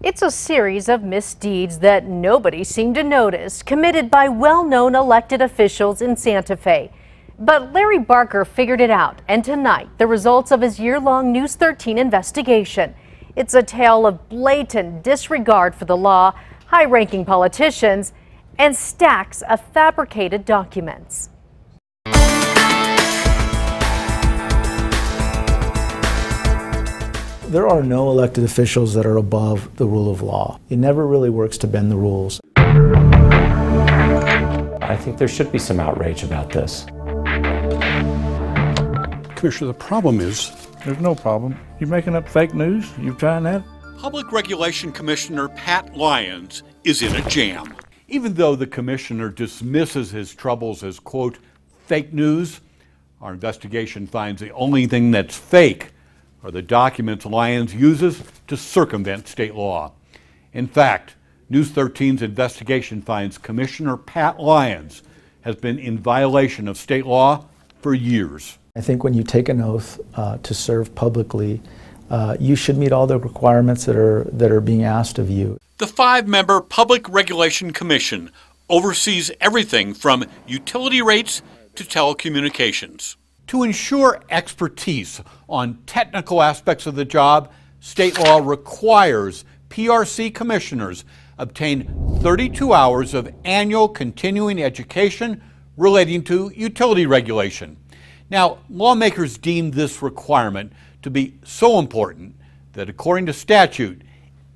It's a series of misdeeds that nobody seemed to notice, committed by well-known elected officials in Santa Fe. But Larry Barker figured it out, and tonight, the results of his year-long News 13 investigation. It's a tale of blatant disregard for the law, high-ranking politicians, and stacks of fabricated documents. There are no elected officials that are above the rule of law. It never really works to bend the rules. I think there should be some outrage about this. Commissioner, the problem is... There's no problem. You making up fake news? You trying that? Public Regulation Commissioner Pat Lyons is in a jam. Even though the commissioner dismisses his troubles as, quote, fake news, our investigation finds the only thing that's fake are the documents Lyons uses to circumvent state law. In fact, News 13's investigation finds Commissioner Pat Lyons has been in violation of state law for years. I think when you take an oath to serve publicly, you should meet all the requirements that are being asked of you. The 5-member Public Regulation Commission oversees everything from utility rates to telecommunications. To ensure expertise on technical aspects of the job, state law requires PRC commissioners obtain 32 hours of annual continuing education relating to utility regulation. Now, lawmakers deemed this requirement to be so important that, according to statute,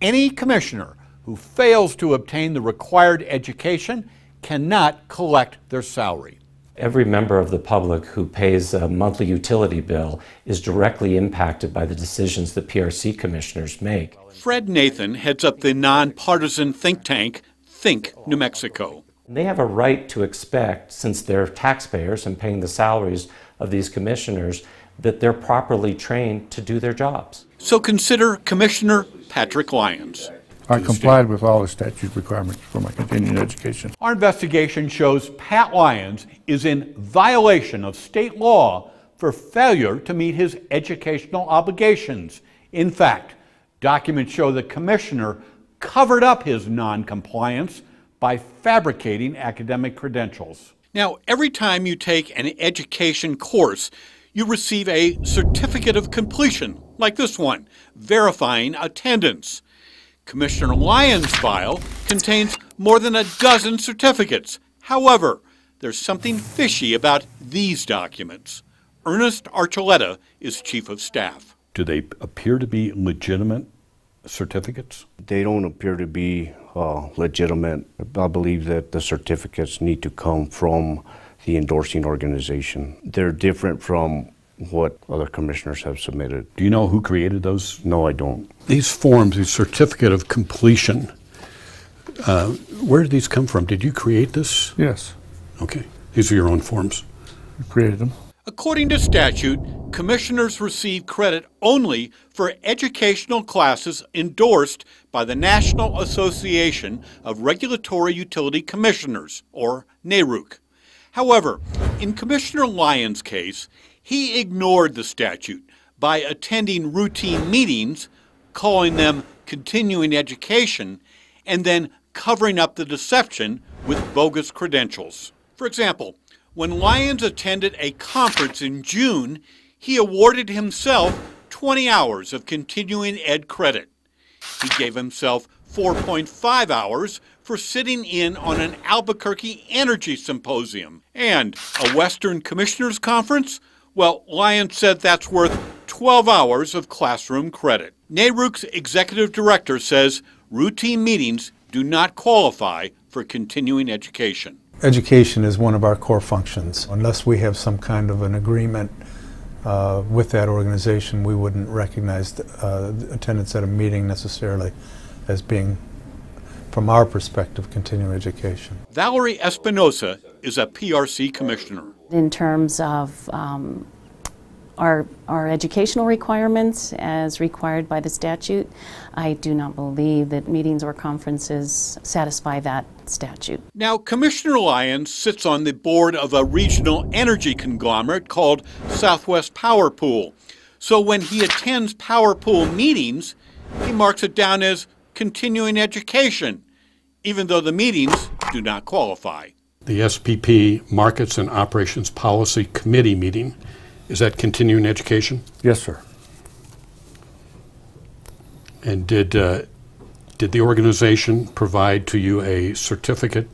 any commissioner who fails to obtain the required education cannot collect their salary. Every member of the public who pays a monthly utility bill is directly impacted by the decisions that PRC commissioners make. Fred Nathan heads up the nonpartisan think tank, Think New Mexico. They have a right to expect, since they're taxpayers and paying the salaries of these commissioners, that they're properly trained to do their jobs. So consider Commissioner Patrick Lyons. I complied with all the statute requirements for my continuing education. Our investigation shows Pat Lyons is in violation of state law for failure to meet his educational obligations. In fact, documents show the commissioner covered up his non-compliance by fabricating academic credentials. Now, every time you take an education course, you receive a certificate of completion, like this one, verifying attendance. Commissioner Lyons' file contains more than a dozen certificates. However, there's something fishy about these documents. Ernest Archuleta is Chief of Staff. Do they appear to be legitimate certificates? They don't appear to be legitimate. I believe that the certificates need to come from the endorsing organization. They're different from what other commissioners have submitted. Do you know who created those? No, I don't. These forms, the certificate of completion, where did these come from? Did you create this? Yes. Okay. These are your own forms. I created them. According to statute, commissioners receive credit only for educational classes endorsed by the National Association of Regulatory Utility Commissioners, or NARUC. However, in Commissioner Lyons' case, he ignored the statute by attending routine meetings, calling them continuing education, and then covering up the deception with bogus credentials. For example, when Lyons attended a conference in June, he awarded himself 20 hours of continuing ed credit. He gave himself 4.5 hours for sitting in on an Albuquerque energy symposium. And a Western Commissioners Conference? Well, Lyons said that's worth 12 hours of classroom credit. NARUC's executive director says routine meetings do not qualify for continuing education. Education is one of our core functions. Unless we have some kind of an agreement with that organization, we wouldn't recognize attendance at a meeting necessarily as being, from our perspective, continuing education. VALERIE ESPINOZA is a PRC commissioner. In terms of our educational requirements as required by the statute, I do not believe that meetings or conferences satisfy that statute. Now, Commissioner Lyons sits on the board of a regional energy conglomerate called Southwest Power Pool. So when he attends Power Pool meetings, he marks it down as continuing education, even though the meetings do not qualify. The SPP Markets and Operations Policy Committee meeting, is that continuing education? Yes, sir. And did the organization provide to you a certificate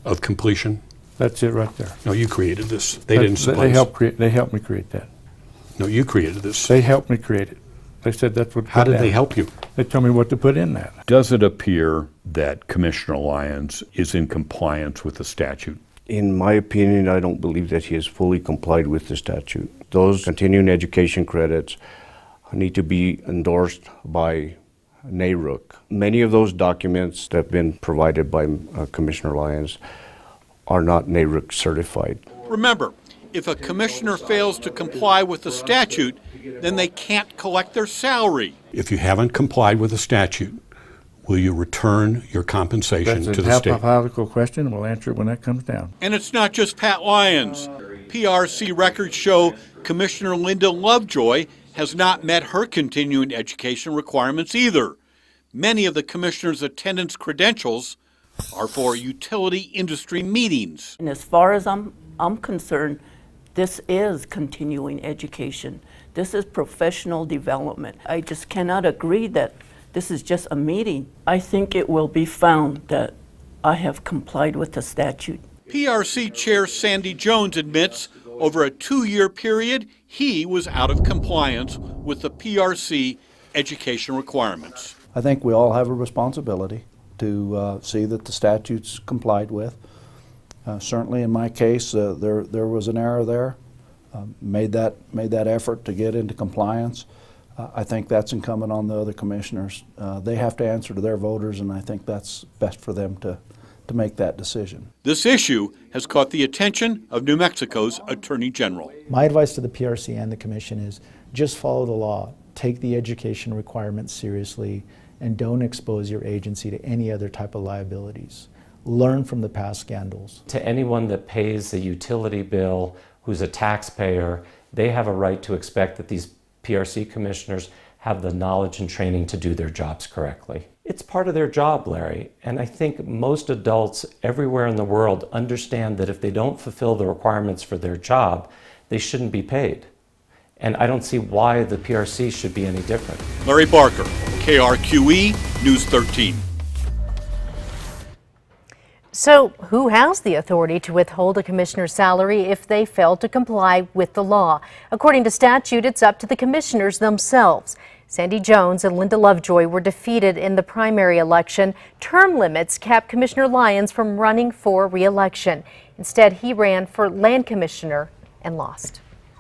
of completion? That's it right there. No, you created this. They didn't supply They helped me create that. No, you created this. They helped me create it. They said that's what. How did they help you? They told me what to put in that. Does it appear that Commissioner Lyons is in compliance with the statute? In my opinion, I don't believe that he has fully complied with the statute. Those continuing education credits need to be endorsed by NARUC. Many of those documents that have been provided by Commissioner Lyons are not NARUC certified. Remember, if a commissioner fails to comply with the statute, then they can't collect their salary. If you haven't complied with the statute, will you return your compensation to the state? That's a hypothetical question, and we'll answer it when that comes down. And it's not just Pat Lyons. PRC records show Commissioner Linda Lovejoy has not met her continuing education requirements either. Many of the commissioner's attendance credentials are for utility industry meetings. And as far as I'm concerned, this is continuing education. This is professional development. I just cannot agree that this is just a meeting. I think it will be found that I have complied with the statute. PRC Chair Sandy Jones admits over a 2-year period, he was out of compliance with the PRC education requirements. I think we all have a responsibility to see that the statute's complied with. Certainly in my case, there was an error there. Made that effort to get into compliance. I think that's incumbent on the other commissioners. They have to answer to their voters, and I think that's best for them to make that decision. This issue has caught the attention of New Mexico's Attorney General. My advice to the PRC and the Commission is just follow the law, take the education requirements seriously, and don't expose your agency to any other type of liabilities. Learn from the past scandals. To anyone that pays a utility bill, who's a taxpayer, they have a right to expect that these PRC commissioners have the knowledge and training to do their jobs correctly. It's part of their job, Larry, and I think most adults everywhere in the world understand that if they don't fulfill the requirements for their job, they shouldn't be paid. And I don't see why the PRC should be any different. Larry Barker, KRQE, News 13. So, who has the authority to withhold a commissioner's salary if they fail to comply with the law? According to statute, it's up to the commissioners themselves. Sandy Jones and Linda Lovejoy were defeated in the primary election. Term limits kept Commissioner Lyons from running for re-election. Instead, he ran for land commissioner and lost.